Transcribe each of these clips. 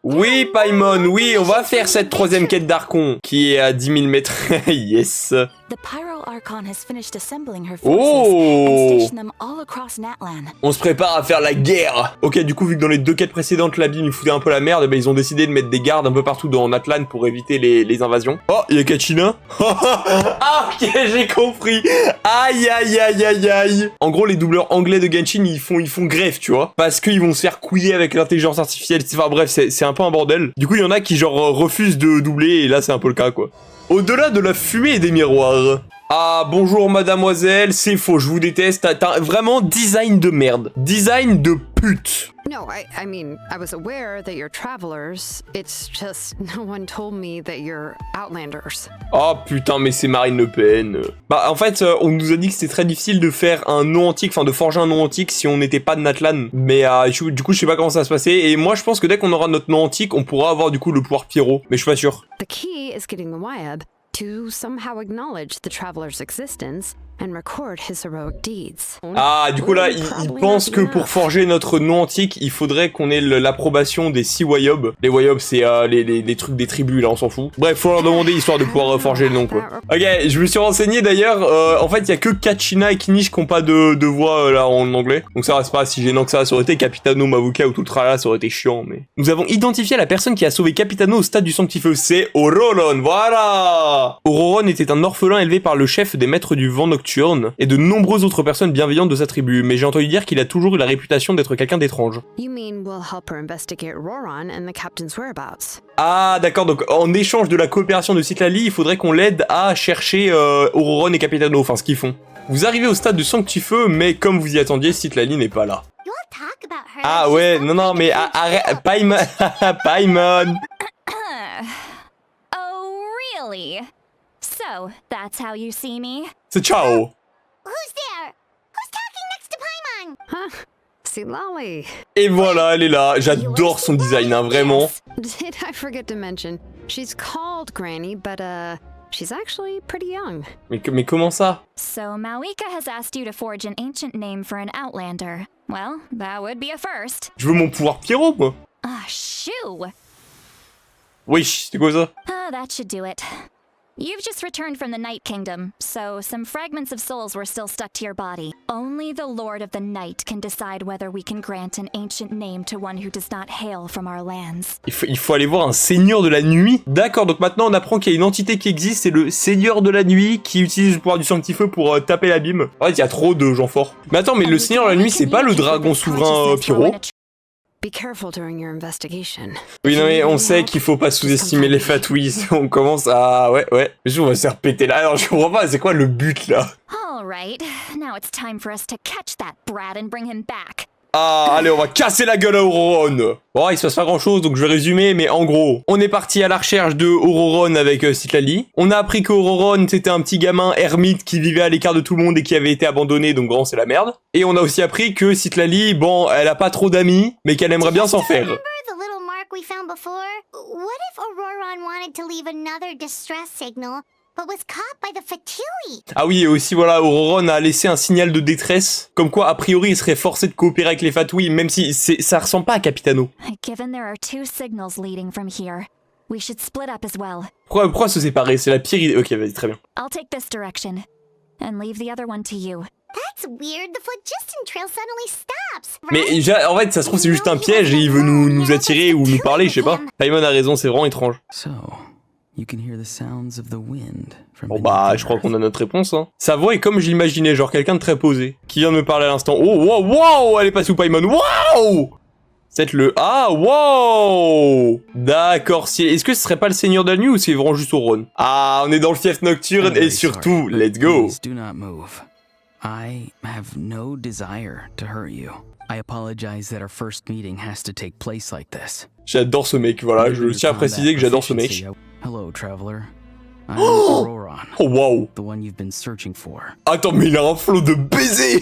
Oui, Paimon, oui, on va faire cette troisième quête d'Archon, qui est à 10 000 mètres. Yes. Oh! On se prépare à faire la guerre. Ok, du coup, vu que dans les deux quêtes précédentes, l'abîme, il foutait un peu la merde, bah, ils ont décidé de mettre des gardes un peu partout dans Natlan pour éviter les invasions. Oh, il y a Kachina. Ah, ok, j'ai compris. Aïe, aïe, aïe, aïe, aïe. En gros, les doubleurs anglais de Genshin, ils font greffe, tu vois. Parce qu'ils vont se faire couiller avec l'intelligence artificielle. Enfin bref, c'est un peu un bordel. Du coup, il y en a qui, genre, refusent de doubler, et là, c'est un peu le cas, quoi. Au-delà de la fumée et des miroirs. Ah, bonjour mademoiselle, c'est faux, je vous déteste. T'as vraiment design de merde. Design de pute. No, I mean, I was aware that you're travelers. It's just no one told me that you're outlanders. Oh putain, mais c'est Marine Le Pen. Bah, en fait, on nous a dit que c'était très difficile de faire un nom antique, enfin de forger un nom antique si on n'était pas de Natlan. Mais du coup, je sais pas comment ça va se passer. Et moi, je pense que dès qu'on aura notre nom antique, on pourra avoir du coup le pouvoir Pyro. Mais je suis pas sûr. The key is getting the Wyab to somehow acknowledge the traveler's existence and record his heroic deeds. Ah, du coup là, il pense que pour forger notre nom antique, il faudrait qu'on ait l'approbation des 6 Wyob. Les Wyob, c'est les trucs des tribus, là, on s'en fout. Bref, faut leur demander, histoire de pouvoir forger le nom, quoi. Ok, je me suis renseigné, d'ailleurs, en fait, il y a que Kachina et Knish qui ont pas de voix, là, en anglais. Donc ça reste pas si gênant que ça aurait été Capitano, Mavuka ou tout le tralala, ça aurait été chiant, mais... Nous avons identifié la personne qui a sauvé Capitano au stade du Sanctifeu, c'est Auroron, voilà. Auroron était un orphelin élevé par le chef des maîtres du vent nocturne et de nombreuses autres personnes bienveillantes de sa tribu, mais j'ai entendu dire qu'il a toujours eu la réputation d'être quelqu'un d'étrange. You mean we'll help her investigate Auroron and the captain's whereabouts? Ah d'accord, donc en échange de la coopération de Citlali, il faudrait qu'on l'aide à chercher Auroron et Capitano, enfin ce qu'ils font. Vous arrivez au stade du Sanctifeu, mais comme vous y attendiez, Citlali n'est pas là. Ah ouais, non, mais arrête, Paimon, Paimon. Oh, really? So, that's how you see me? C'est ciao. Who's there? Who's talking next to Paimon? Huh? Citlali. Et voilà, elle est là. J'adore son design, hein, vraiment. Did I forget to mention? She's called Granny, but she's actually pretty young. Mais comment ça? So, Mawika has asked you to forge an ancient name for an outlander. Well, that would be a first. Je veux mon pouvoir Pyro, moi. Ah, shoo! Oui, c'est quoi ça? Ah, that should do it. You've just returned from the Night Kingdom, so some fragments of souls were still stuck to your body. Only the Lord of the Night can decide whether we can grant an ancient name to one who does not hail from our lands. Il faut aller voir un seigneur de la nuit. D'accord, donc maintenant on apprend qu'il y a une entité qui existe, c'est le seigneur de la nuit qui utilise le pouvoir du sanctifeu pour taper l'abîme. En fait, il y a trop de gens forts. Mais attends, mais le seigneur de la nuit, c'est pas le dragon souverain Pyro? Be careful during your investigation. Oui, non, mais on sait qu'il faut pas sous-estimer les fatouilles. On commence à... Ouais. Mais je on va se faire péter là. Alors, je comprends pas, c'est quoi le but, là? Alright, now it's time for us to catch that brat and bring him back. Ah, allez, on va casser la gueule à Auroron. Bon, il se passe pas grand-chose, donc je vais résumer, mais en gros, on est parti à la recherche de Auroron avec Citlali. On a appris qu'Auroron, c'était un petit gamin ermite qui vivait à l'écart de tout le monde et qui avait été abandonné, donc grand, c'est la merde. Et on a aussi appris que Citlali, bon, elle a pas trop d'amis, mais qu'elle aimerait bien s'en faire. We found before? What if Auroron wanted to leave another distress signal, but was caught by the Fatui? Ah oui, et aussi, voilà, Auroron a laissé un signal de détresse, comme quoi, a priori, il serait forcé de coopérer avec les Fatui, même si ça ressemble pas à Capitano. Given there are 2 signals leading from here, we should split up as well. Pourquoi se séparer? C'est la pire idée. Ok, vas-y, très bien. I'll take this direction, and leave the other one to you. That's weird. The phlogiston trail suddenly stops. Mais en fait, ça se trouve, c'est juste un piège et il veut nous attirer ou nous parler, je sais pas. Paimon a raison, c'est vraiment étrange. Bon bah, je crois qu'on a notre réponse, hein. Sa voix est comme je l'imaginais, genre quelqu'un de très posé, qui vient de me parler à l'instant. Oh, wow, elle est passée où Paimon? Wow! C'est le... Ah, wow! D'accord, est-ce que ce serait pas le seigneur de la nuit ou c'est vraiment juste Auroron? Ah, on est dans le fief nocturne et surtout, let's go! I have no desire to hurt you. I apologize that our first meeting has to take place like this. J'adore ce mec, voilà, je tiens à préciser que j'adore ce mec. Hello, traveler. I'm Auroron. Oh wow. The one you've been searching for. Attends, mais il a un flot de baisers.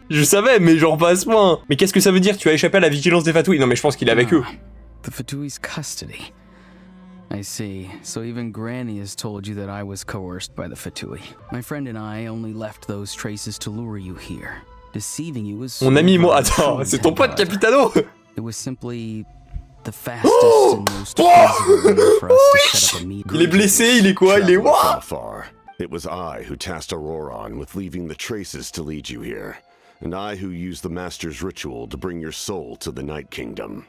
Je savais, mais genre pas à ce point. Mais qu'est-ce que ça veut dire? Tu as échappé à la vigilance des Fatouis? Non, mais je pense qu'il est avec eux. The Fatoui's custody. I see. So even Granny has told you that I was coerced by the Fatui. My friend and I only left those traces to lure you here. Deceiving you was... Mon ami, moi... Attends, c'est ton pote Capitano. It was simply The fastest and most feasible way for us to set up a meeting. Il est blessé, il est quoi? Il est what? It was I who tasked Auroron with leaving the traces to lead you here, and I who used the Master's ritual to bring your soul to the Night Kingdom.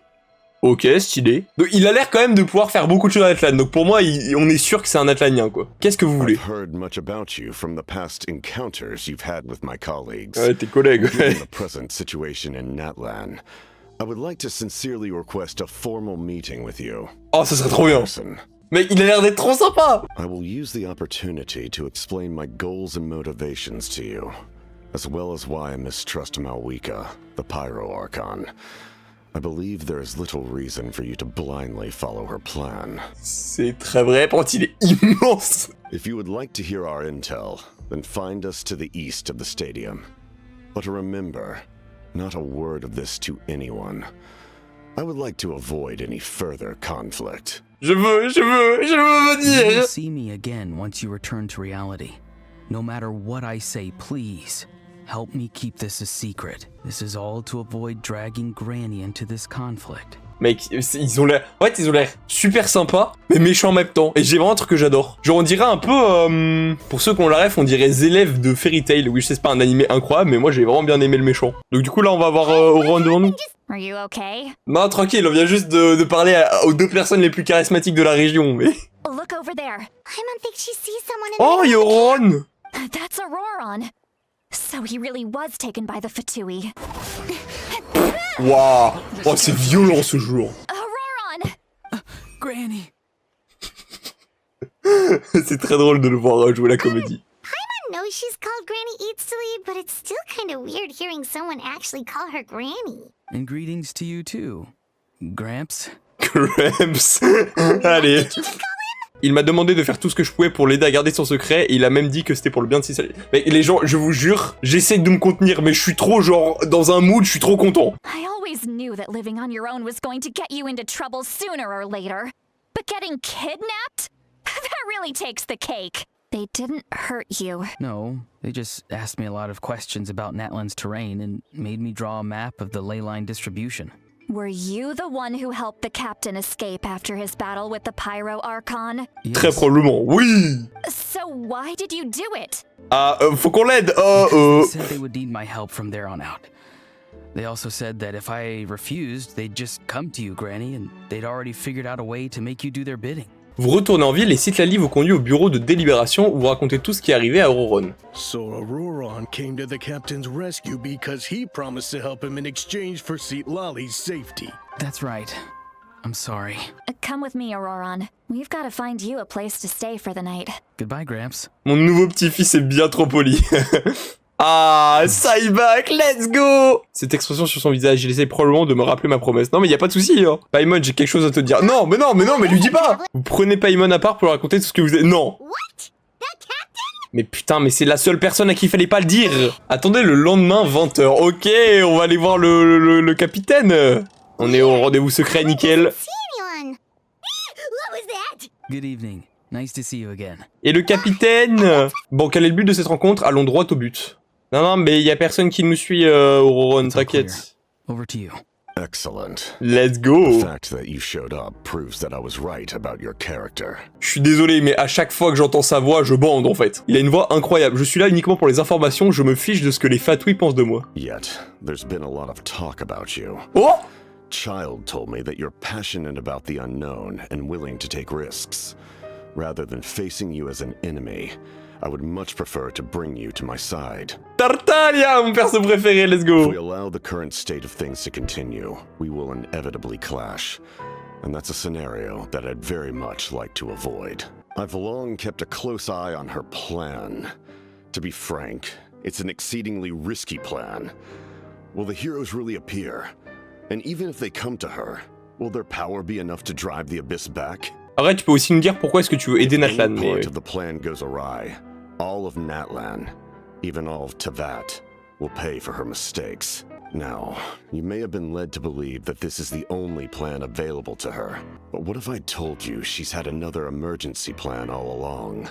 Ok, stylé. Donc il a l'air quand même de pouvoir faire beaucoup de choses à Natlan. Donc pour moi, on est sûr que c'est un Natlanien, quoi. Qu'est-ce que vous voulez? I've heard much about you from the past encounters you've had with my colleagues. Ouais, tes collègues, ouais. Given the present situation in Natlan, I would like to sincerely request a formal meeting with you. Oh, ça serait trop bien. Mais il a l'air d'être trop sympa. I will use the opportunity to explain my goals and motivations to you, as well as why I mistrust Malwika, the Pyro Archon. I believe there is little reason for you to blindly follow her plan. C'est très vrai, par contre il est immense. If you would like to hear our intel, then find us to the east of the stadium. But remember, not a word of this to anyone. I would like to avoid any further conflict. Je veux venir. You will see me again once you return to reality. No matter what I say, please. Help me keep this a secret. This is all to avoid dragging Granny into this conflict. Mec, ils ont l'air... En fait, ils ont l'air super sympas, mais méchants en même temps. Et j'ai vraiment un truc que j'adore. Genre, on dirait un peu... pour ceux qui ont la ref, on dirait les élèves de Fairy Tail. Oui, je sais, c'est pas un animé incroyable, mais moi, j'ai vraiment bien aimé le méchant. Donc du coup, là, on va avoir Auroron devant nous. Are you okay? Non, tranquille, on vient juste de parler aux deux personnes les plus charismatiques de la région, mais... Look over there. Paimon thinks she sees someone in Oh, il y a Auroron. That's Auroron. So he really was taken by the Fatui. Waouh. Oh, c'est violent ce jour. Auroron! Granny! C'est très drôle de le voir jouer la comédie. Paimon knows she's called Granny Eats to Lead, but it's still kind of weird hearing someone actually call her Granny. And greetings to you too, Gramps. Gramps. Allez. Il m'a demandé de faire tout ce que je pouvais pour l'aider à garder son secret, et il a même dit que c'était pour le bien de ses salariés. Mais les gens, je vous jure, j'essaie de me contenir, mais je suis trop genre dans un mood, je suis trop content. I always knew that living on your own was going to get you into trouble sooner or later. But getting kidnapped? That really takes the cake. They didn't hurt you. No, they just asked me a lot of questions about Natlan's terrain and made me draw a map of the ley line distribution. Were you the one who helped the captain escape after his battle with the Pyro Archon? Yes. Très probablement, oui. So why did you do it? Ah, faut qu'on l'aide. They said they would need my help from there on out. They also said that if I refused, they'd just come to you, Granny, and they'd already figured out a way to make you do their bidding. Vous retournez en ville et Citlali vous conduit au bureau de délibération où vous racontez tout ce qui est arrivé à Auroron. So Auroron came to the captain's rescue because he promised to help him in exchange for Citlali's safety. That's right. I'm sorry. Come with me, Auroron. We've got to find you a place to stay for the night. Goodbye, Gramps. Mon nouveau petit-fils est bien trop poli. Ah, Cyback, let's go! Cette expression sur son visage, il essaie probablement de me rappeler ma promesse. Non mais y a pas de souci, hein. Paimon, j'ai quelque chose à te dire. Non, mais lui dis pas! Vous prenez Paimon à part pour lui raconter tout ce que vous êtes... Non! What? That captain? Mais putain, mais c'est la seule personne à qui il fallait pas le dire! Attendez, le lendemain, 20h. Ok, on va aller voir le capitaine! On est au rendez-vous secret, nickel. See anyone? What was that? Good evening. Nice to see you again. Et le capitaine... Bon, quel est le but de cette rencontre? Allons droit au but. Non, mais y a personne qui nous suit, Auroron, t'inquiète. Over to you. Excellent. Let's go. The fact that you showed up proves that I was right about your character. Je suis désolé, mais à chaque fois que j'entends sa voix, je bande en fait. Il a une voix incroyable. Je suis là uniquement pour les informations, je me fiche de ce que les Fatui pensent de moi. Yet, there's been a lot of talk about you. Oh! Child told me that you're passionate about the unknown and willing to take risks. Rather than facing you as an enemy, I would much prefer to bring you to my side. Tartaglia, mon perso préféré, let's If go. we allow the current state of things to continue, we will inevitably clash. And that's a scenario that I'd very much like to avoid. I've long kept a close eye on her plan. To be frank, it's an exceedingly risky plan. Will the heroes really appear? And even if they come to her, will their power be enough to drive the Abyss back? Arrête, tu peux aussi nous dire pourquoi est-ce que tu veux aider Natlan, Any mais... part of the plan goes awry, all of Natlan, even all of Tevat, will pay for her mistakes. Now, you may have been led to believe that this is the only plan available to her. But what if I told you she's had another emergency plan all along?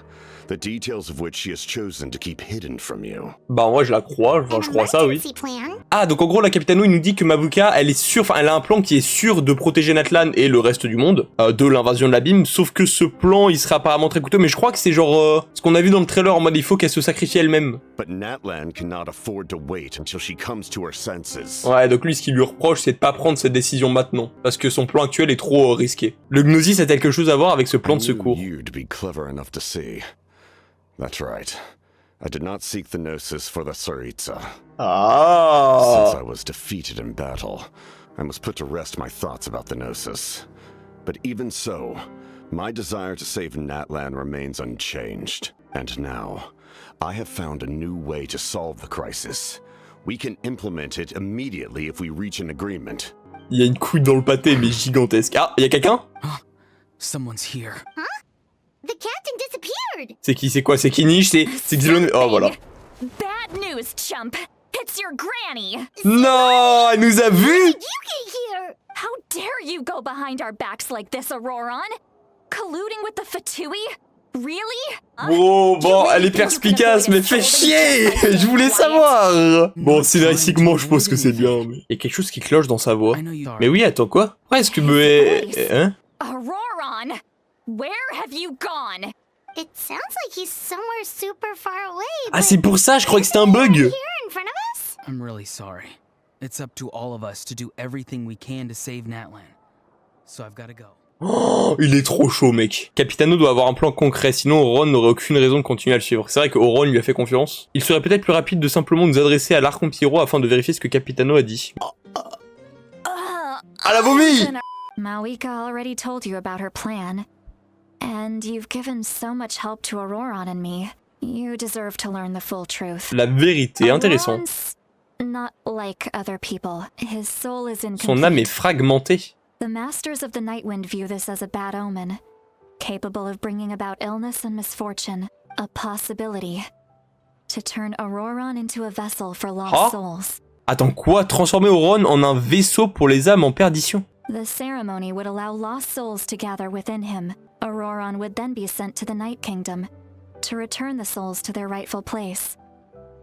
The details of which she has chosen to keep hidden from you. Bah moi je la crois, enfin je crois ça oui. Emergency plan? Ah donc en gros la Capitano il nous dit que Mavuka elle est sûre, enfin elle a un plan qui est sûr de protéger Natlan et le reste du monde de l'invasion de l'abîme, sauf que ce plan il sera apparemment très coûteux, mais je crois que c'est genre ce qu'on a vu dans le trailer en mode il faut qu'elle se sacrifie elle-même. But Natlan cannot afford to wait until she comes to her senses. Ouais donc lui ce qu'il lui reproche c'est de pas prendre cette décision maintenant, parce que son plan actuel est trop risqué. Le Gnosis a quelque chose à voir avec ce plan de secours. You to be clever enough to see. That's right. I did not seek the Gnosis for the Tsaritsa. Ah. Since I was defeated in battle, I must put to rest my thoughts about the Gnosis. But even so, my desire to save Natlan remains unchanged. And now, I have found a new way to solve the crisis. We can implement it immediately if we reach an agreement. Il y a une couille dans le pâté mais gigantesque. Ah, il y a quelqu'un? Someone's here. The captain disappeared! C'est qui? C'est quoi? C'est qui niche? C'est Xylon... Oh voilà. Bad news, chump. It's your granny. Non, elle nous a vus. You get here! How dare you go behind our backs like this, Auroron? Colluding with the Fatui? Really? Oh, bon, elle est perspicace, mais fait chier. Je voulais savoir. Bon, scénaristiquement, je pense que c'est bien, mais... Il y a quelque chose qui cloche dans sa voix. Mais oui, attends, quoi? Ouais, est-ce que... Hein? Auroron! Where have you gone? It sounds like he's somewhere super far away. Ah, c'est pour ça, je crois que c'était un bug. Here in front of us? I'm really sorry. It's up to all of us to do everything we can to save Natlan. So I've got to go. Oh, il est trop chaud, mec. Capitano doit avoir un plan concret, sinon Auron n'aurait aucune raison de continuer à le suivre. C'est vrai que Auron lui a fait confiance. Il serait peut-être plus rapide de simplement nous adresser à l'Archon Pyro afin de vérifier ce que Capitano a dit. Ah la vomi! Mawika already told you about her plan. And you've given so much help to Auroron and me. You deserve to learn the full truth. La vérité, intéressant. Auroron's not like other people. His soul is incomplete. Son âme est fragmentée. The Masters of the Nightwind view this as a bad omen, capable of bringing about illness and misfortune, a possibility to turn Auroron into a vessel for lost souls. Attends, quoi? Transformer Auron en un vaisseau pour les âmes en perdition? The ceremony would allow lost souls to gather within him. Auroron would then be sent to the Night Kingdom to return the souls to their rightful place,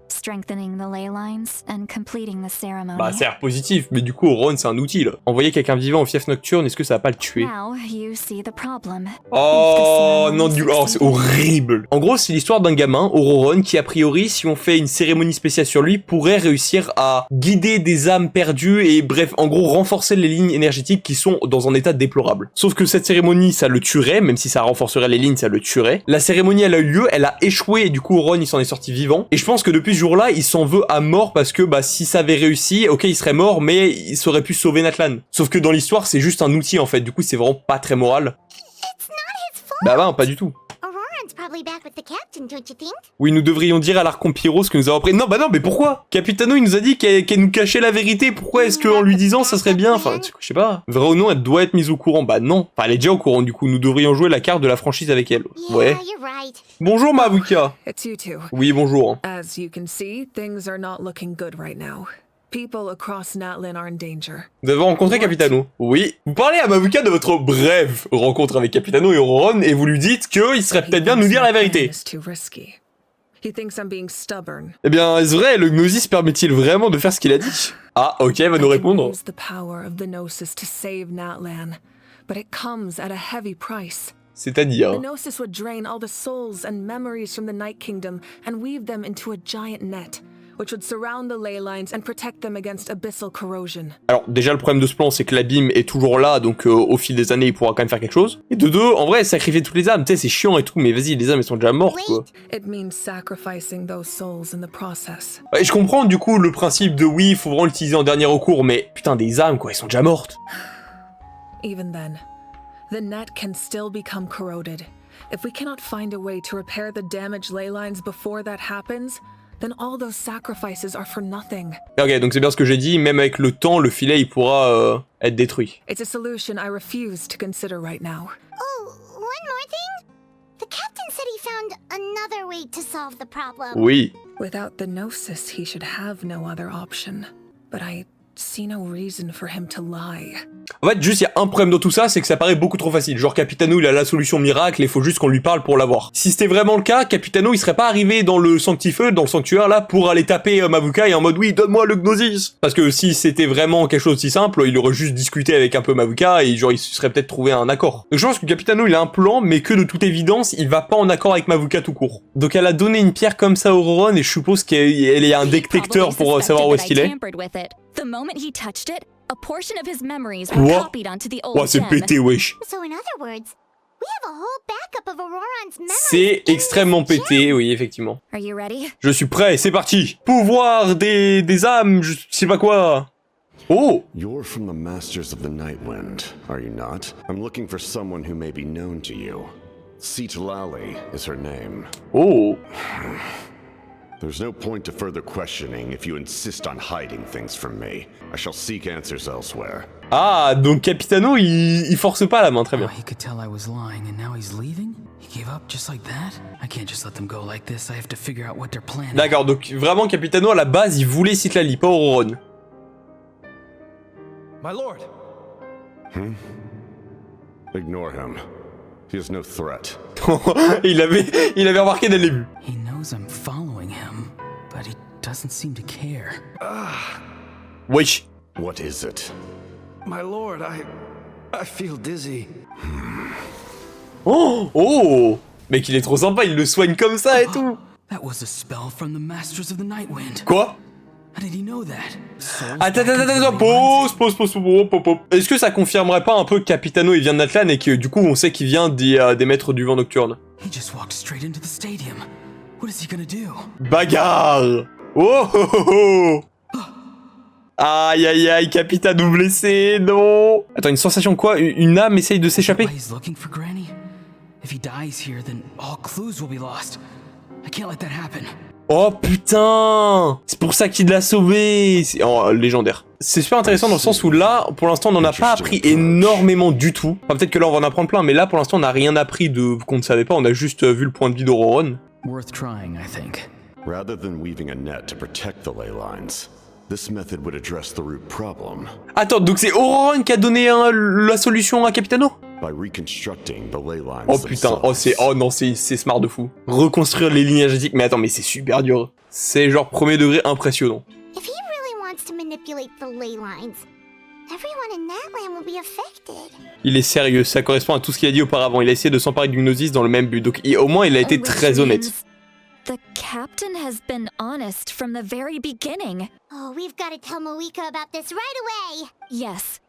strengthening the ley lines and completing the ceremony. Bah, ça a l'air positif, mais du coup, Auron, c'est un outil, là. Envoyer quelqu'un vivant au fief nocturne, est-ce que ça va pas le tuer? Now you see the problem. Oh, non, oh, c'est horrible. En gros, c'est l'histoire d'un gamin, Auroron, qui a priori, si on fait une cérémonie spéciale sur lui, pourrait réussir à guider des âmes perdues et bref, en gros, renforcer les lignes énergétiques qui sont dans un état déplorable. Sauf que cette cérémonie, ça le tuerait, même si ça renforcerait les lignes, ça le tuerait. La cérémonie, elle a eu lieu, elle a échoué et du coup, Auron, il s'en est sorti vivant. Et je pense que depuis ce jour-là, il s'en veut à mort parce que, bah, si ça avait réussi, ok, il serait mort, mais il aurait pu sauver Natlan. Sauf que dans l'histoire, c'est juste un outil, en fait. Du coup, c'est vraiment pas très moral. It's not his fault. Bah, bah, pas du tout. Auroron's probably back with the captain, don't you think? Oui, nous devrions dire à l'Archon Pyro ce que nous avons appris. Non, bah non, mais pourquoi? Capitano, il nous a dit qu'elle nous cachait la vérité. Pourquoi est-ce qu'en lui disant, ça serait bien? Enfin, je sais pas. Vrai ou non, elle doit être mise au courant. Bah non. Enfin, elle est déjà au courant, du coup. Nous devrions jouer la carte de la franchise avec elle. Ouais. Yeah, you're right. Bonjour, Mavuka. It's you two. Oui, bonjour. As you can see, things are not looking good right now. People across Natlan are in danger. Vous avez rencontré Capitano? Oui. Vous parlez à Mavuka de votre brève rencontre avec Capitano et Auroron et vous lui dites qu'il serait peut-être bien de nous dire la vérité. It's too risky. He thinks I'm being stubborn. Eh bien, est-ce vrai, le Gnosis permet-il vraiment de faire ce qu'il a dit? Ah, ok, elle va nous répondre. Use the power of the Gnosis to save Natlan, but it comes at a heavy price. C'est-à-dire... The Gnosis would drain all the souls and memories from the Night Kingdom and weave them into a giant net, which would surround the ley lines and protect them against abyssal corrosion. Alors, déjà, le problème de ce plan, c'est que l'abîme est toujours là, donc au fil des années, il pourra quand même faire quelque chose. Et de deux, en vrai, sacrifier toutes les âmes, tu sais, c'est chiant et tout, mais vas-y, les âmes, elles sont déjà mortes, quoi. It means sacrificing those souls in the process. Et je comprends, du coup, le principe de oui, il faut vraiment l'utiliser en dernier recours, mais putain, des âmes, quoi, elles sont déjà mortes. Even then, the net can still become corroded. If we cannot find a way to repair the damaged ley lines before that happens, then all those sacrifices are for nothing. Ok, donc c'est bien ce que j'ai dit, même avec le temps, le filet, il pourra être détruit. It's a solution I refuse to consider right now. Oh, one more thing? The captain said he found another way to solve the problem. Oui. Without the Gnosis, he should have no other option. but I see no reason for him to lie. En fait, juste, il y a un problème dans tout ça, c'est que ça paraît beaucoup trop facile. Genre, Capitano, il a la solution miracle, et il faut juste qu'on lui parle pour l'avoir. Si c'était vraiment le cas, Capitano, il serait pas arrivé dans le sanctifeu, dans le sanctuaire, là, pour aller taper Mavuka et en mode, oui, donne-moi le Gnosis. Parce que si c'était vraiment quelque chose de si simple, il aurait juste discuté avec un peu Mavuka, et genre, il se serait peut-être trouvé un accord. Donc je pense que Capitano, il a un plan, mais que de toute évidence, il va pas en accord avec Mavuka tout court. Donc elle a donné une pierre comme ça au Roron, et je suppose qu'elle est un détecteur pour savoir où est-ce qu'il est. The moment he touched it, a portion of his memories were copied onto the old Ouah, c'est gem. pété, wesh. So in other words, we have a whole backup of Auroron's memories. C'est extrêmement pété, oui, effectivement. Are you ready? Je suis prêt, c'est parti. Pouvoir des âmes, je sais pas quoi. Oh. You're from the Masters of the Nightwind, are you not? I'm looking for someone who may be known to you. Citlali is her name. Oh. There's no point to further questioning if you insist on hiding things from me. I shall seek answers elsewhere. Ah, donc Capitano, il force pas la main, très bien. Oh, he could tell I was lying and now he's leaving? He gave up just like that? I can't just let them go like this. I have to figure out what they're planning. D'accord, donc vraiment Capitano à la base, il voulait Citlali, pas Auroron. My lord. Ignore him. He is no threat. il avait remarqué dès le début. He knows I'm following him, but he doesn't seem to care. Wesh. What is it? My lord, I feel dizzy. Oh. Mec, il est trop sympa, il le soigne comme ça et tout. That was a spell from the Masters of the Nightwind. Quoi? How did he know that? Attends, pause. Est-ce que ça confirmerait pas un peu que Capitano il vient de Natlan et que du coup on sait qu'il vient des maîtres du vent nocturne? He just walked straight into the stadium. What is he gonna do? Bagarre! Oh. Aïe, Capitano blessé, non! Attends, une sensation quoi? Une âme essaye de s'échapper? Why he's looking for Granny? If he dies here, then all clues will be lost. I can't let that happen. Oh putain! C'est pour ça qu'il l'a sauvé! Oh, légendaire. C'est super intéressant dans le sens où là, pour l'instant, on n'en a pas appris énormément du tout. Enfin, peut-être que là, on va en apprendre plein, mais là, pour l'instant, on n'a rien appris qu'on ne savait pas. On a juste vu le point de vue d'Auroron. Worth trying, I think. Rather than weaving a net to protect the ley lines, this method would address the root problem. Attends, donc c'est Auroron qui a donné la solution à Capitano? By reconstructing the ley lines. Oh putain, c'est smart de fou. Reconstruire les lignes énergétiques, mais attends, mais c'est super dur. C'est genre premier degré impressionnant. If he really wants to manipulate the ley lines, everyone in Natlan will be affected. Il est sérieux, ça correspond à tout ce qu'il a dit auparavant. Il a essayé de s'emparer du Gnosis dans le même but, donc au moins il a été très honnête. The captain has been honest from the very beginning. Oh, we've got to tell Moika about this right away. Yes.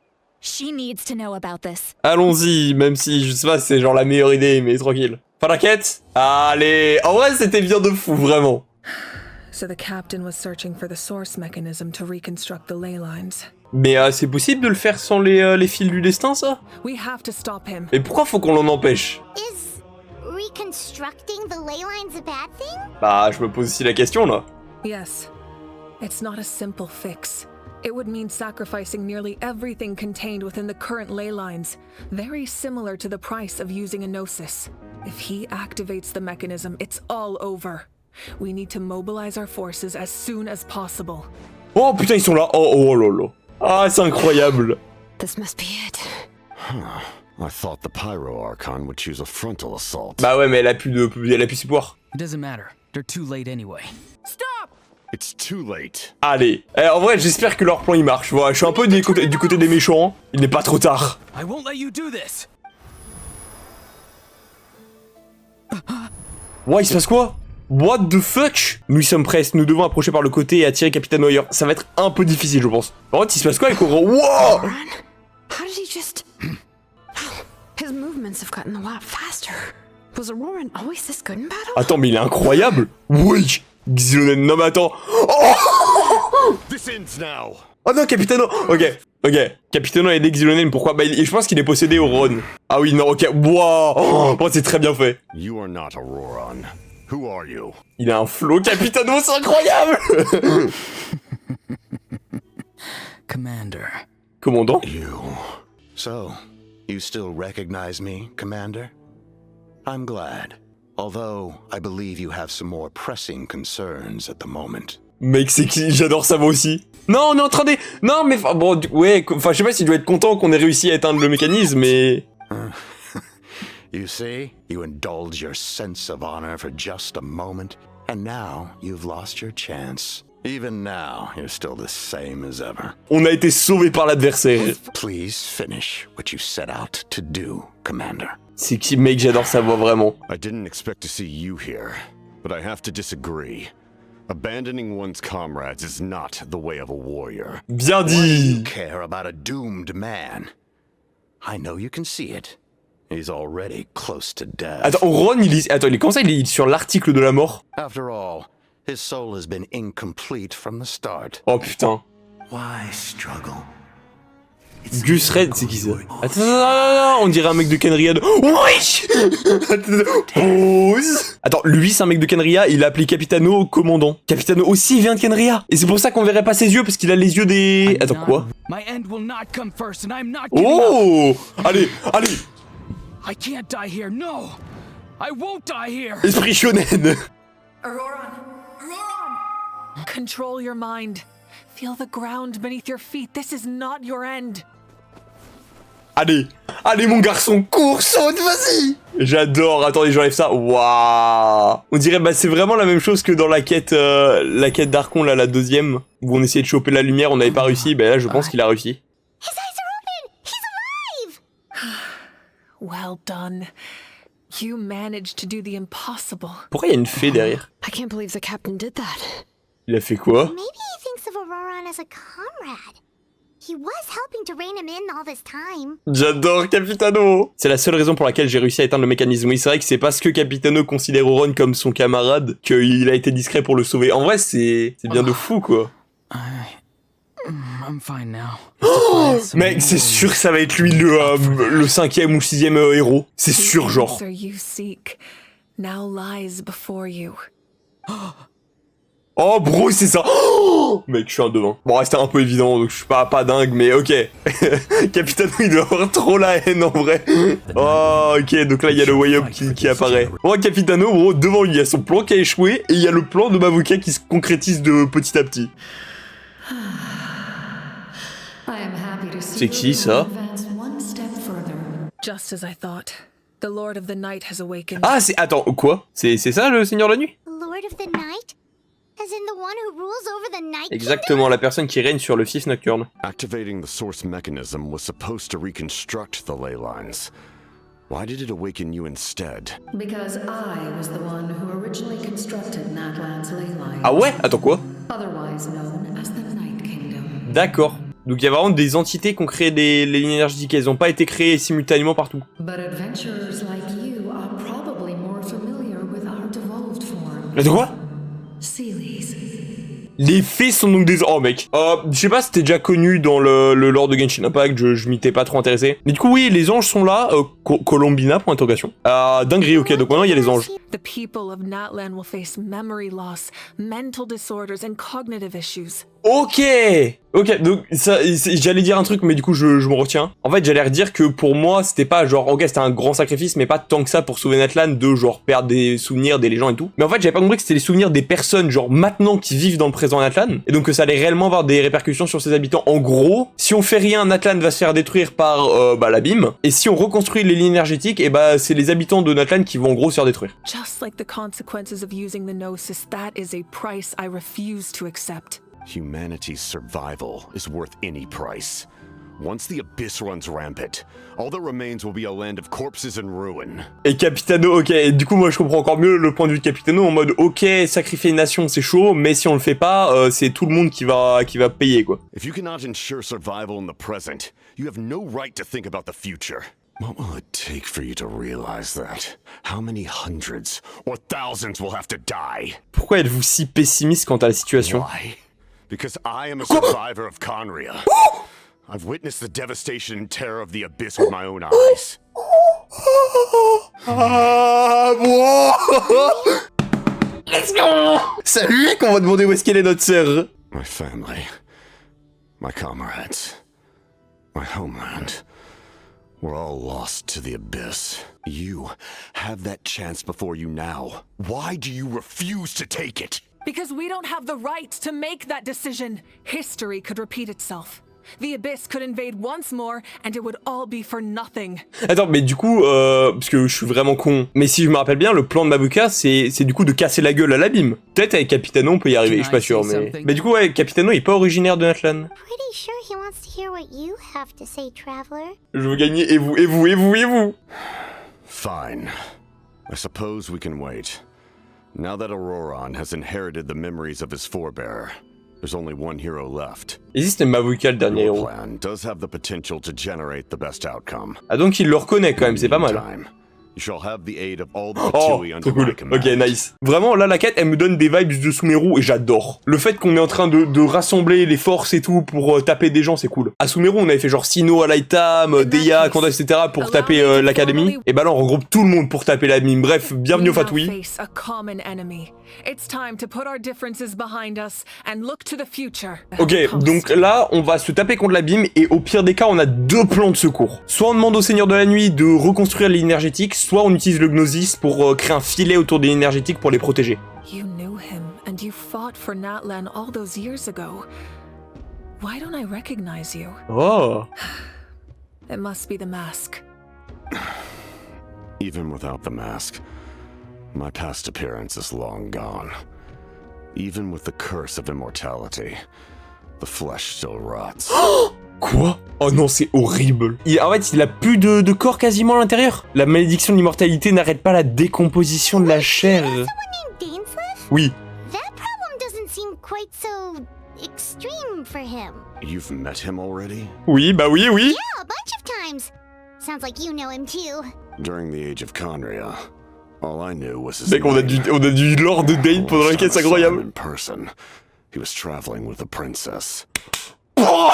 She needs to know about this. Allons-y, même si, je sais pas, c'est genre la meilleure idée, mais tranquille. Pas la quête? Allez, en vrai, c'était bien de fou, vraiment. So the captain was searching for the source mechanism to reconstruct the ley lines. Mais c'est possible de le faire sans les fils du destin, ça? We have to stop him. Et pourquoi faut qu'on l'en empêche? Is reconstructing the ley lines a bad thing? Bah, je me pose aussi la question, là. Yes. It's not a simple fix. It would mean sacrificing nearly everything contained within the current ley lines, very similar to the price of using a gnosis. If he activates the mechanism, it's all over. We need to mobilize our forces as soon as possible. Oh putain, ils sont là. Oh là. Ah, c'est incroyable. This must be it. I thought the Pyro Archon would choose a frontal assault. Bah ouais, mais elle a plus ses pouvoirs. It doesn't matter. They're too late anyway. Stop! It's too late. Allez. En vrai, j'espère que leur plan il marche. Voilà, je suis un peu du côté des méchants. Il n'est pas trop tard. I won't let you do this. Ouais, il se passe quoi? What the fuck? Nous sommes prêts, nous devons approcher par le côté et attirer Capitano ailleurs. Ça va être un peu difficile, je pense. En fait, il se passe quoi avec Auroron? Wow! How did he just... His movements have gotten a lot faster. Was Auroron always this good in battle? Attends, mais il est incroyable. Oui. Xylonen, non mais attends. Oh, This ends now. oh non, Capitano. Ok. Capitano a aidé Xylonen, pourquoi? Bah, je pense qu'il est possédé Auroron. Ah oui, non, ok. Wow. Oh, c'est très bien fait. You are not Auroron. Who are you? Il a un flow, Capitano, c'est incroyable. Commander. Commandant? You. So, you still recognize me, Commander? I'm glad. Although, I believe you have some more pressing concerns at the moment. Mec, c'est qui? J'adore ça moi aussi. Non, on est en train de... Non, mais... Bon, ouais, enfin, je sais pas s'il doit être content qu'on ait réussi à éteindre le mécanisme, mais... You see, you indulge your sense of honor for just a moment, and now you've lost your chance. Even now, you're still the same as ever. On a été sauvé par l'adversaire. Please finish what you set out to do, Commander. C'est qui, mec? J'adore sa voix, vraiment. I didn't expect to see you here, but I have to disagree. Abandoning one's comrades is not the way of a warrior. Bien Why do you dit. care about a doomed man? I know you can see it. He's already close to death. Attends, Ron, il est... Attends, il est comme ça, il est sur l'article de la mort. After all, his soul has been incomplete from the start. Oh putain. Why struggle? Gus Red, c'est qui ça? Attends, non, on dirait un mec de Kenria de... Wesh. Attends, lui c'est un mec de Kenria, il a appelé Capitano au commandant. Capitano aussi vient de Kenria. Et c'est pour ça qu'on verrait pas ses yeux, parce qu'il a les yeux des... Attends, quoi? Oh. Allez, allez. I can't die here, no! I won't die here! Esprit shonen. Auroran! Control your mind. Feel the ground beneath your feet. This is not your end. Allez, allez mon garçon, cours, saute, vas-y. J'adore, attendez, j'enlève ça. Waouh. On dirait, bah c'est vraiment la même chose que dans la quête d'Archon, là, la deuxième, où on essayait de choper la lumière, on n'avait pas réussi. Bah là, je pense qu'il a réussi. His eyes are open! He's alive! Well done. You managed to do the impossible. Pourquoi il y a une fée derrière? I can't believe the captain did that. Il a fait quoi? Maybe he thinks of Auroran as a comrade. He was helping to rein him in all this time. J'adore Capitano. C'est la seule raison pour laquelle j'ai réussi à éteindre le mécanisme. Oui, c'est vrai que c'est parce que Capitano considère Auron comme son camarade qu'il a été discret pour le sauver. En vrai, c'est bien de fou, quoi. I'm fine now. Oh, mec, c'est sûr que ça va être lui le 5e ou 6e héros. C'est sûr, genre. You seek now lies before you. Oh, bro, c'est ça. Oh, mec, je suis un devin. Bon, c'était un peu évident, donc je suis pas dingue, mais ok. Capitano, il doit avoir trop la haine, en vrai. Oh, ok, donc là, il y a le way up qui apparaît. Bon, Capitano, bro, devant lui, il y a son plan qui a échoué, et il y a le plan de Mavuka qui se concrétise de petit à petit. C'est qui, ça? Just as I thought. The Lord of the Night has awakened. Ah, c'est... Attends, quoi? C'est ça, le Seigneur de la Nuit? Lord of the Night? As in the one who rules over the Night Kingdom? Exactement, la personne qui règne sur le fief nocturne. Activating the source mechanism was supposed to reconstruct the ley lines. Why did it awaken you instead? Because I was the one who originally constructed NATLAN's ley lines. Ah ouais? Attends, quoi? Otherwise known as the Night Kingdom. D'accord. Donc il y a vraiment des entités qui ont créé les lignes énergétiques, elles n'ont pas été créées simultanément partout. But adventurers like you are probably more familiar with our devolved form. Mais de quoi? Sealies. Les fées sont donc des... Oh mec, je sais pas si c'était déjà connu dans le lore de Genshin Impact, je m'y étais pas trop intéressé. Mais du coup oui, les anges sont là, Colombina, point d'interrogation. Dinguerie, ok, donc maintenant il y a les anges. The people of Natlan will face memory loss, mental disorders and cognitive issues. Ok, donc ça, j'allais dire un truc, mais du coup je me retiens. En fait, j'allais redire que pour moi, c'était pas genre, ok, c'était un grand sacrifice, mais pas tant que ça pour sauver Natlan, de genre perdre des souvenirs des gens et tout. Mais en fait, j'avais pas compris que c'était les souvenirs des personnes, genre maintenant qui vivent dans le présent à Natlan, et donc que ça allait réellement avoir des répercussions sur ses habitants. En gros, si on fait rien, Natlan va se faire détruire par l'abîme, et si on reconstruit les lignes énergétiques, et c'est les habitants de Natlan qui vont en gros se faire détruire. Just like the consequences of using the Gnosis, that is a price I refuse to accept. Humanity's survival is worth any price. Once the abyss runs rampant, all that remains will be a land of corpses and ruin. Et Capitano, ok, et du coup moi je comprends encore mieux le point de vue de Capitano en mode ok, sacrifier une nation c'est chaud, mais si on le fait pas, c'est tout le monde qui va payer quoi. If you cannot ensure survival in the present, you have no right to think about the future. What will it take for you to realize that? How many hundreds or thousands will have to die? Pourquoi êtes-vous si pessimiste quant à la situation? Why? Because I am a survivor of Conria. I've witnessed the devastation and terror of the abyss with my own eyes. Ah, bon. Let's go. C'est lui qu'on va demander où est-ce qu'elle est notre sœur. My family, my comrades, my homeland, we're all lost to the abyss. You have that chance before you now. Why do you refuse to take it? Because we don't have the right to make that decision. History could repeat itself. The Abyss could invade once more, and it would all be for nothing. Attends, mais du coup, parce que je suis vraiment con, mais si je me rappelle bien, le plan de Mabuka, c'est du coup de casser la gueule à l'abîme. Peut-être avec Capitano, on peut y arriver, je suis pas sûr, mais... Mais du coup, ouais, Capitano est pas originaire de Natlan. Pretty sure he wants to hear what you have to say, traveler. Je veux gagner, et vous, et vous, et vous, et vous. Fine. I suppose we can wait. Now that Auroron has inherited the memories of his forebear, there's only one hero left. Et si c'était Mabuka le dernier héros? Your plan does have the potential to generate the best outcome. Ah donc il le reconnaît quand même, c'est pas mal. You shall have the aid of all the Oh, Fatui trop under cool. my command. Ok, nice. Vraiment, là, la quête, elle me donne des vibes de Sumeru et j'adore. Le fait qu'on est en train de rassembler les forces et tout pour taper des gens, c'est cool. À Sumeru, on avait fait genre Sinnoh, Alaitam, Deya, Kanda, etc. pour taper l'académie. Et bah là, on regroupe tout le monde pour taper la mine. Bref, bienvenue au Fatui. Ok, donc là, on va se taper contre l'abîme et au pire des cas, on a deux plans de secours. Soit on demande au Seigneur de la Nuit de reconstruire l'énergétique, soit on utilise le Gnosis pour créer un filet autour des énergétiques pour les protéger. You knew him and you fought for Natlan all those years ago. Why don't I recognize you? Oh. It must be the mask. Even without the mask, my past appearance is long gone. Even with the curse of immortality, the flesh still rots. Quoi? Oh non, c'est horrible. En fait, il a plus de corps quasiment à l'intérieur. La malédiction de l'immortalité n'arrête pas la décomposition de la chair. Oui. That problem doesn't seem quite so extreme for him. You've met him already? Oui, bah oui, oui. Yeah, a bunch of times. Sounds like you know him too. During the age of Conria, all I knew was his Mec, on a du lore de Dane pendant la quête, c'est incroyable. In person, he was traveling with a princess. Oh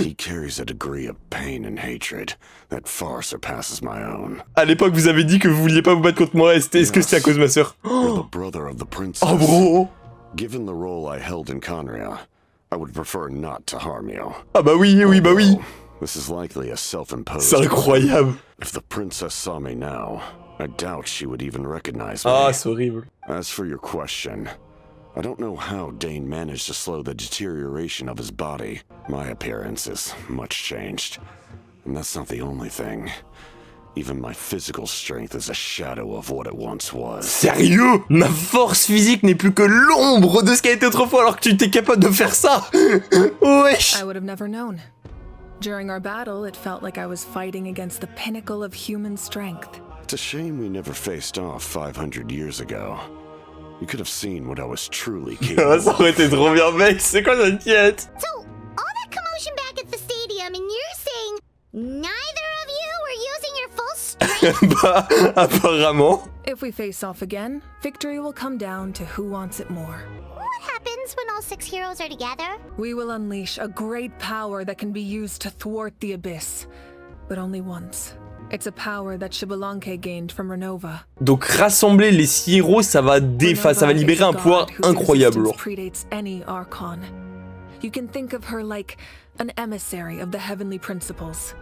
He carries a degree of pain and hatred that far surpasses my own. À l'époque, vous avez dit que vous vouliez pas vous battre contre moi. Est-ce que c'était à cause de ma sœur? You're the brother of the princess. Oh bro. Given the role I held in Conria, I would prefer not to harm you. Ah bah oui, oui, bah oui. This is likely a self-imposed. C'est incroyable. If the princess saw me now, I doubt she would even recognize me. Ah, c'est horrible. As for your question, I don't know how Dane managed to slow the deterioration of his body. My appearance is much changed. And that's not the only thing. Even my physical strength is a shadow of what it once was. Sérieux? Ma force physique n'est plus que l'ombre de ce qu'a été autrefois alors que tu étais capable de faire ça. Wesh. I would have never known. During our battle, it felt like I was fighting against the pinnacle of human strength. It's a shame we never faced off 500 years ago. You could have seen what I was truly capable Ça aurait été trop bien, mec. C'est quoi cette quête? So, all that commotion back at the stadium, and you're saying neither of you were using your full strength? Bah, apparemment. If we face off again, victory will come down to who wants it more. What happens when all 6 heroes are together? We will unleash a great power that can be used to thwart the Abyss, but only once. It's a power that Shibalanke gained from Renova. Donc rassembler les 6 héros, ça va libérer un pouvoir incroyable. Predates any Archon. You can think of her like an emissary of the heavenly principles.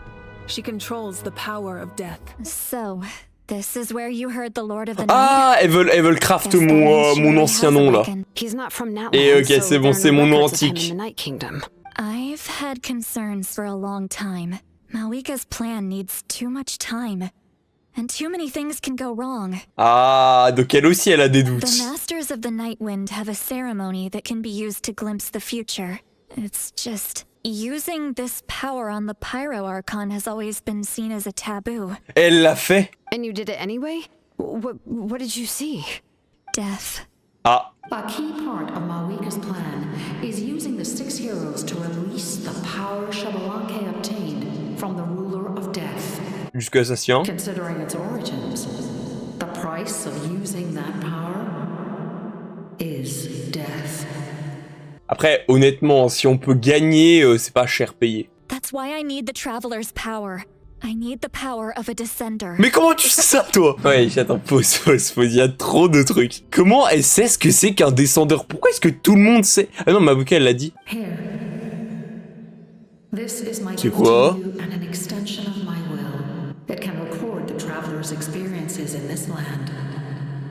She controls the power of death. So, this is where you heard the Lord of the Night. Ah, elles veulent craft mon ancien nom là. He's not from Natlan, Et ok, so c'est bon, there c'est are mon no nom records of him antique. in the Night Kingdom. I've had concerns for a long time. Malika's plan needs too much time. And too many things can go wrong. Ah, donc elle aussi, elle a des doutes. The Masters of the Night Wind have a ceremony that can be used to glimpse the future. It's just... using this power on the Pyro Archon has always been seen as a taboo. Elle l'a fait. And you did it anyway? What did you see? Death. Ah. A key part of Malika's plan is using the 6 heroes to release the power Shibalanke obtained from the ruler of death. Jusque assassin. Considering its origins, the price of using that power is death. Après, honnêtement, si on peut gagner, c'est pas cher payé. That's why I need the Traveler's power. I need the power of a Descender. Mais comment tu sais ça, toi? Ouais, attends, pause, il y a trop de trucs. Comment elle sait ce que c'est qu'un descendeur? Pourquoi est-ce que tout le monde sait? Ah non, Mabuka, elle l'a dit. C'est quoi? And an extension of my will that can record the traveler's experiences in this land.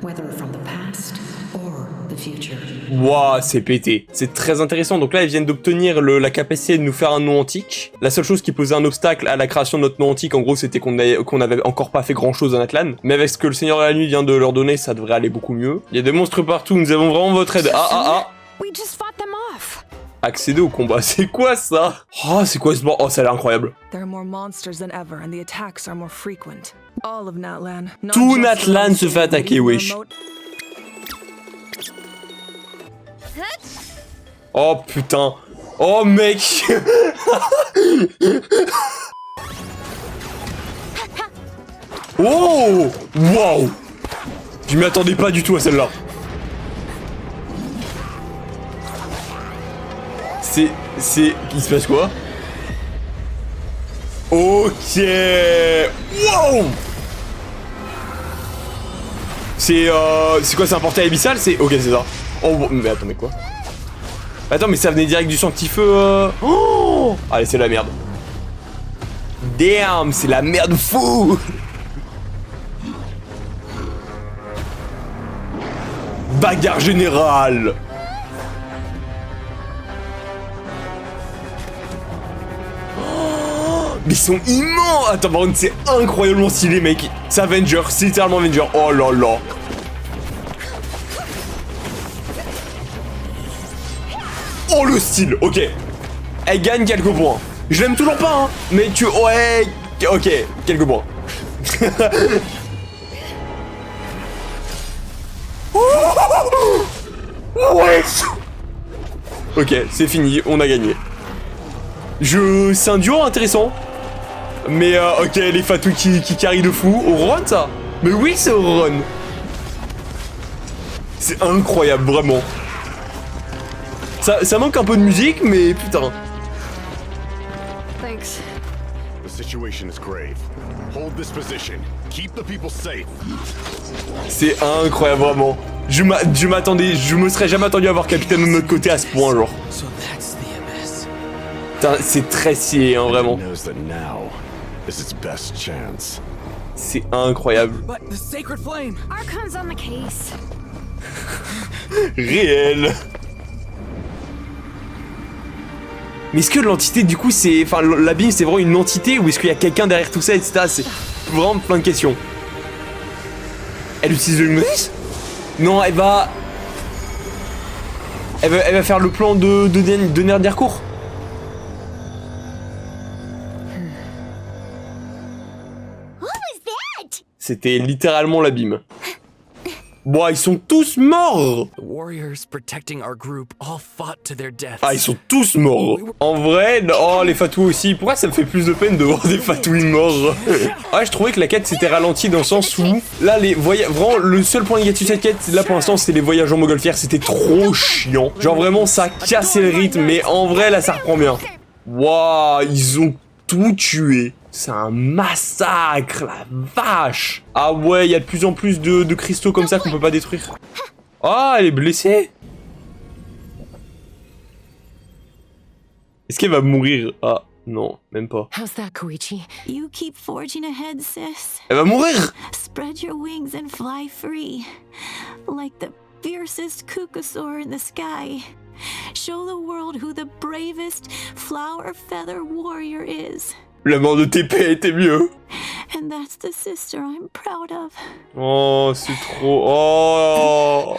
whether from the past or the future. Waouh, c'est pété. C'est très intéressant. Donc là, ils viennent d'obtenir la capacité de nous faire un nom antique. La seule chose qui posait un obstacle à la création de notre nom antique, en gros, c'était qu'on avait encore pas fait grand chose à NATLAN. Mais avec ce que le Seigneur de la Nuit vient de leur donner, ça devrait aller beaucoup mieux. Il y a des monstres partout, nous avons vraiment votre aide. We just fought them off. Accéder au combat, c'est quoi ça? Oh, c'est quoi ce bord? Oh, ça a l'air incroyable. There are more monsters than ever and the attacks are more frequent. All of NATLAN. Tout NATLAN se fait attaquer, wesh. Oh putain. Oh mec. Oh. Wow. Je m'y attendais pas du tout à celle-là. Il se passe quoi? Ok. Wow. C'est quoi, c'est un portail abyssal? Ok, c'est ça. Oh, mais attends, mais quoi? Attends, mais ça venait direct du sanctifeu. Oh. Allez, c'est la merde. Damn, c'est la merde fou. Bagarre générale. Mais ils sont immenses. Attends, par contre, c'est incroyablement stylé, mec. C'est Avenger, c'est littéralement Avenger. Oh là là. Oh, le style. Ok. Elle gagne quelques points. Je l'aime toujours pas, hein. Mais tu... Ouais. Ok, quelques points. Ouais. Ok, c'est fini. On a gagné. C'est un duo intéressant. Mais ok, les Fatou qui carry de fou. Ron, ça? Mais oui, c'est Ron. C'est incroyable, vraiment. Ça manque un peu de musique, mais putain. Thanks. The situation is grave. Hold this position. Keep the people safe. C'est incroyable, vraiment. Je me serais jamais attendu à voir Capitaine de notre côté à ce point, genre. C'est très stylé, hein, vraiment. C'est incroyable. Archon's on the case. Réel. Mais est-ce que l'entité, du coup, c'est... Enfin, l'abîme, c'est vraiment une entité ou est-ce qu'il y a quelqu'un derrière tout ça, etc. C'est vraiment plein de questions. Elle utilise le lumineuse? Non, elle va faire le plan de dernier cours. C'était littéralement l'abîme. Bon, ils sont tous morts. Ah, ils sont tous morts. En vrai, oh, les Fatou aussi. Pourquoi ça me fait plus de peine de voir des Fatouis morts? Ouais, je trouvais que la quête s'était ralentie dans le sens où... Là, vraiment, le seul point négatif de cette quête, là, pour l'instant, c'était les voyages en montgolfière. C'était trop chiant. Genre, vraiment, ça cassait le rythme. Mais en vrai, là, ça reprend bien. Waouh, ils ont tout tué. C'est un massacre, la vache. Ah ouais, il y a de plus en plus de cristaux comme ça qu'on peut pas détruire. Ah, elle est blessée. Est-ce qu'elle va mourir? Ah, non, même pas. How's that, Koichi? You keep forging ahead, sis. Elle va mourir. Spread your wings and fly free. Like the fiercest kukasaur in the sky. Show the world who the bravest flower feather warrior is. La mort de TP était mieux. And that's the sister I'm proud of. Oh, c'est trop... Oh.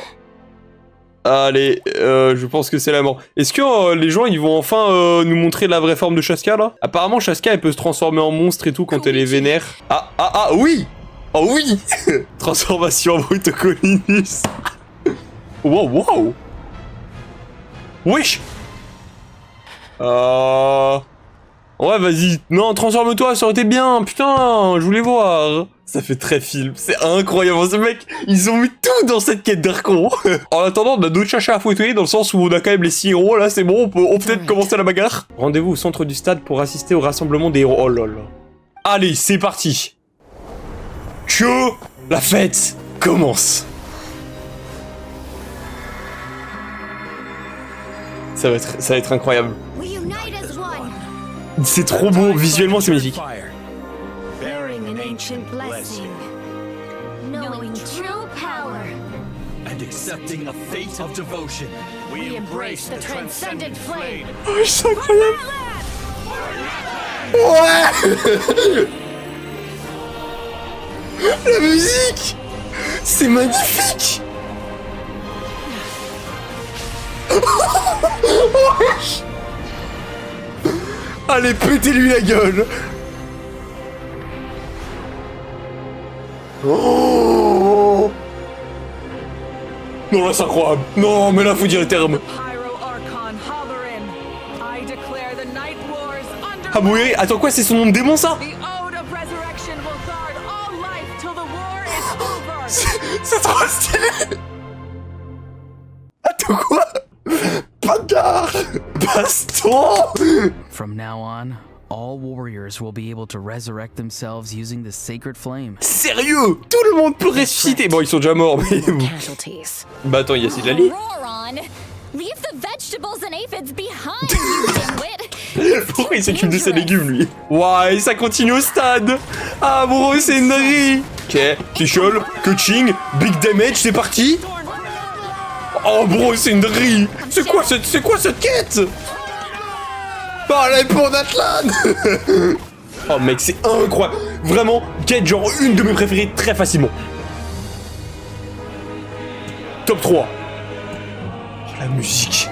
Allez, je pense que c'est la mort. Est-ce que les gens, ils vont enfin nous montrer la vraie forme de Shaska, là? Apparemment, Shaska, elle peut se transformer en monstre et tout quand elle est vénère. Ah, oui. Oh oui. Transformation en Brutocolinus. Wow. Wesh. Ouais, vas-y. Non, transforme-toi, ça aurait été bien. Putain, je voulais voir. Ça fait très film. C'est incroyable. Ce mec, ils ont mis tout dans cette quête d'Archon. En attendant, on a d'autres chachas à fouetter dans le sens où on a quand même les 6 héros. Là, c'est bon, on peut peut-être commencer la bagarre. Rendez-vous au centre du stade pour assister au rassemblement des héros. Oh là là. Allez, c'est parti. La fête commence. Ça va être incroyable. C'est trop beau, visuellement c'est magnifique. knowing true power, and accepting a fate of devotion, we embrace the transcendent flame. Oh, c'est incroyable. Ouais. La musique, c'est magnifique. Allez, pétez-lui la gueule. Oh. Non, là, c'est incroyable. Non, mais là, faut dire les termes. Ah oui, attends, quoi, c'est son nom de démon, ça? C'est trop stylé. Attends, quoi? Bagarre. Baston. From now on, all warriors will be able to resurrect themselves using the sacred flame. Sérieux? Tout le monde peut ressusciter. Bon, ils sont déjà morts, mais... Bah attends, il y a Sidlali. Leave the vegetables and aphids behind, you dimwit. Pourquoi il s'occupe de ses légumes, lui? Ouais, ça continue au stade. Ah, bro, c'est une dinguerie. Ok, Tichol, coaching, big damage, c'est parti. Oh, bro, c'est une dinguerie. C'est quoi cette quête? Parlez pour NATLAN. Oh, mec, c'est incroyable. Vraiment, quête genre une de mes préférées très facilement. Top 3. Oh, la musique.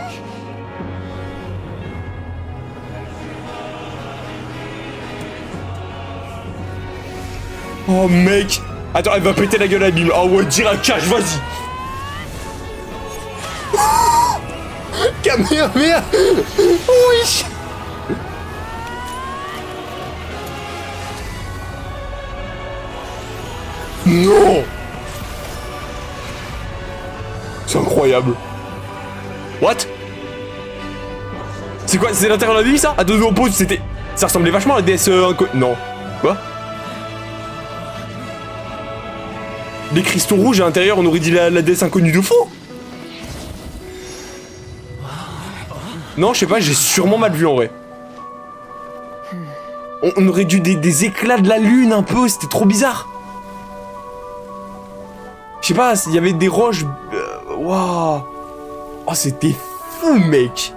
Oh mec. Attends, elle va péter la gueule à Bim. Oh ouais, dire un cache, vas-y. Kamehameha. Oui. Non. C'est incroyable. What? C'est quoi? C'est l'intérieur de la vie, ça? À deux pause, c'était... Ça ressemblait vachement à la DS non. Quoi? Les cristaux rouges à l'intérieur, on aurait dit la DS inconnue de faux. Non, je sais pas, j'ai sûrement mal vu en vrai. On aurait dû des éclats de la lune un peu, c'était trop bizarre. Je sais pas, il y avait des roches... Waouh. Oh, c'était fou, mec.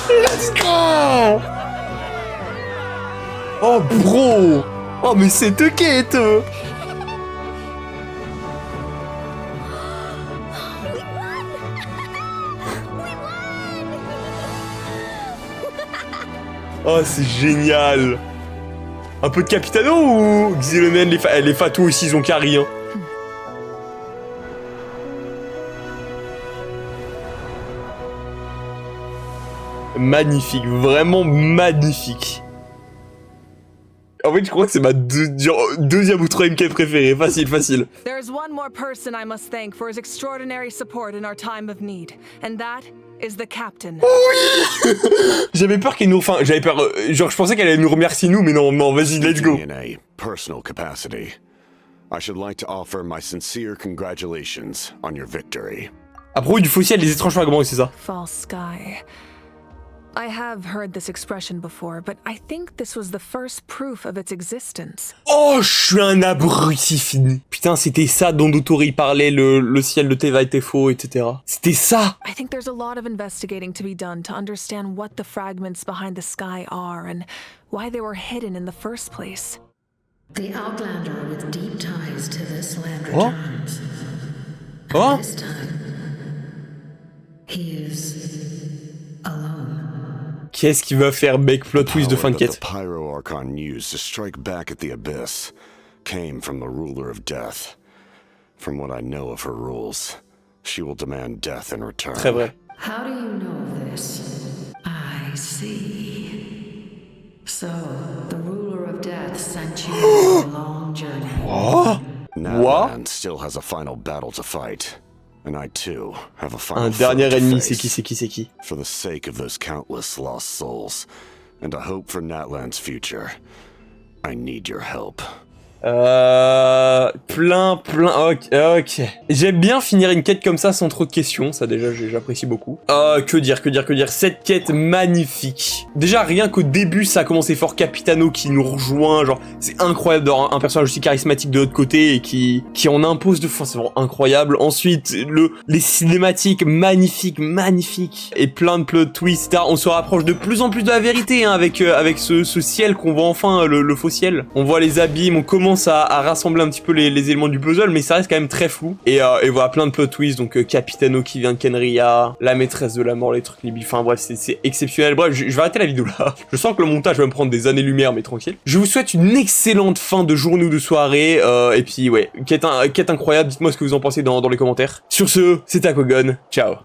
Let's go. Oh, bro. Oh, mais cette quête. Oh, c'est génial. Un peu de Capitano ou Xilonen, les Fatou aussi, ils ont carry, hein. Magnifique, vraiment magnifique. En fait, je crois que c'est ma deuxième ou troisième quête préférée. Facile, facile. There's one more person I must thank for his extraordinary support in our time of need, and that is the captain. Oui. J'avais peur qu'elle nous... Enfin, j'avais peur... genre, je pensais qu'elle allait nous remercier nous, mais non, non, vas-y, let's go. In a personal capacity, I should like to offer my sincere congratulations on your victory. À propos du fossile, les étranges fragments, c'est ça. False sky. I have heard this expression before, but I think this was the first proof of its existence. Oh, je suis un abruti fini. Putain, c'était ça dont Dotori parlait, le ciel de Teva était faux, etc. C'était ça. I think there's a lot of investigating to be done to understand what the fragments behind the sky are and why they were hidden in the first place. The Outlander with deep ties to this land returns. Oh? This time, he is alone. Qu'est-ce qu'il va faire, mec? Plot twist de fin de quête. The Pyro Archon used to strike back at the abyss came from the ruler of death. From what I know of her rules, she will demand death in return. Très vrai. How do you know this? I see. So, the ruler of death sent you on a long journey. What? NATLAN still has a final battle to fight. And I too have a final Un dernier ennemi, c'est qui? For the sake of those countless lost souls, and a hope for NATLAN's future, I need your help. Plein, ok. J'aime bien finir une quête comme ça sans trop de questions, ça déjà j'apprécie beaucoup. Que dire, cette quête magnifique. Déjà rien qu'au début ça a commencé fort, Capitano qui nous rejoint, genre c'est incroyable d'avoir un personnage aussi charismatique de l'autre côté et qui en impose de fou, c'est vraiment incroyable. Ensuite, les cinématiques magnifiques, et plein de plot twists, on se rapproche de plus en plus de la vérité hein, avec ce ciel qu'on voit enfin, le faux ciel. On voit les abîmes, on commence à rassembler un petit peu les éléments du puzzle, mais ça reste quand même très flou. Et voilà, plein de plot twists, donc Capitano qui vient de Kenria, la maîtresse de la mort, les trucs libres, enfin bref, c'est exceptionnel. Bref, je vais arrêter la vidéo là. Je sens que le montage va me prendre des années-lumière, mais tranquille. Je vous souhaite une excellente fin de journée ou de soirée, et puis ouais, quête incroyable, dites-moi ce que vous en pensez dans les commentaires. Sur ce, c'était Aquagon, ciao.